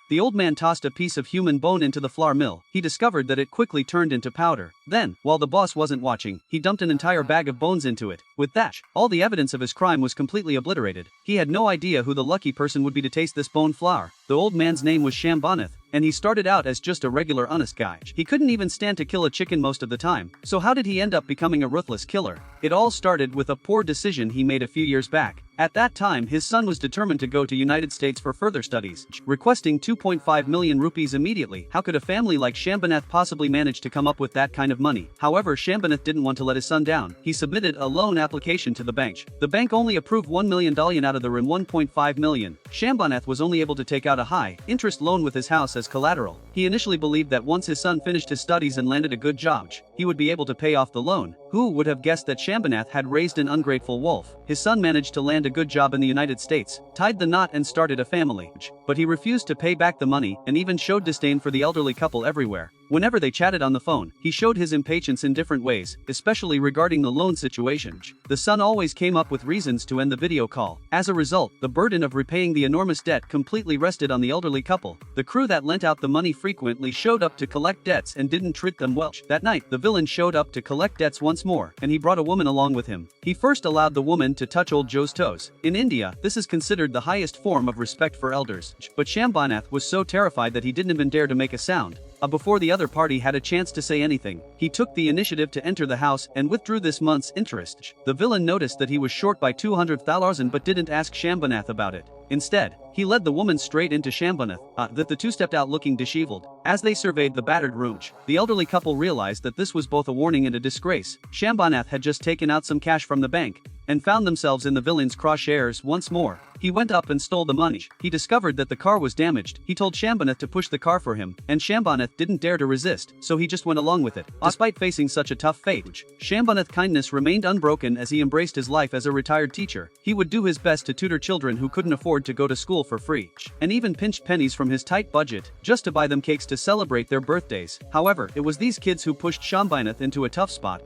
The old man tossed a piece of human bone into the flour mill. He discovered that it quickly turned into powder. Then, while the boss wasn't watching, he dumped an entire bag of bones into it. With that, all the evidence of his crime was completely obliterated. He had no idea who the lucky person would be to taste this bone flour. The old man's name was Shambanath, and he started out as just a regular honest guy. He couldn't even stand to kill a chicken most of the time. So how did he end up becoming a ruthless killer? It all started with a poor decision he made a few years back. At that time, his son was determined to go to United States for further studies, requesting 2.5 million rupees immediately. How could a family like Shambanath possibly manage to come up with that kind of money? However, Shambanath didn't want to let his son down. He submitted a loan application to the bank. The bank only approved $1 million out of the $1.5 million. Shambanath was only able to take out a high-interest loan with his house as collateral. He initially believed that once his son finished his studies and landed a good job, he would be able to pay off the loan. Who would have guessed that Shambanath had raised an ungrateful wolf? His son managed to land a good job in the United States, tied the knot and started a family. But he refused to pay back the money and even showed disdain for the elderly couple everywhere. Whenever they chatted on the phone, he showed his impatience in different ways, especially regarding the loan situation. The son always came up with reasons to end the video call. As a result, the burden of repaying the enormous debt completely rested on the elderly couple. The crew that lent out the money frequently showed up to collect debts and didn't treat them well. That night, the villain showed up to collect debts once more, and he brought a woman along with him. He first allowed the woman to touch old Joe's toes. In India, this is considered the highest form of respect for elders. But Shambanath was so terrified that he didn't even dare to make a sound. Before the other party had a chance to say anything, he took the initiative to enter the house and withdrew this month's interest. The villain noticed that he was short by 200,000 but didn't ask Shambanath about it. Instead, he led the woman straight into Shambanath, that the two stepped out looking disheveled. As they surveyed the battered room, the elderly couple realized that this was both a warning and a disgrace. Shambanath had just taken out some cash from the bank and found themselves in the villain's crosshairs once more. He went up and stole the money. He discovered that the car was damaged. He told Shambanath to push the car for him, and Shambanath didn't dare to resist, so he just went along with it. Despite facing such a tough fate, Shambanath's kindness remained unbroken as he embraced his life as a retired teacher. He would do his best to tutor children who couldn't afford to go to school for free, and even pinched pennies from his tight budget just to buy them cakes to celebrate their birthdays. However, it was these kids who pushed Shambanath into a tough spot.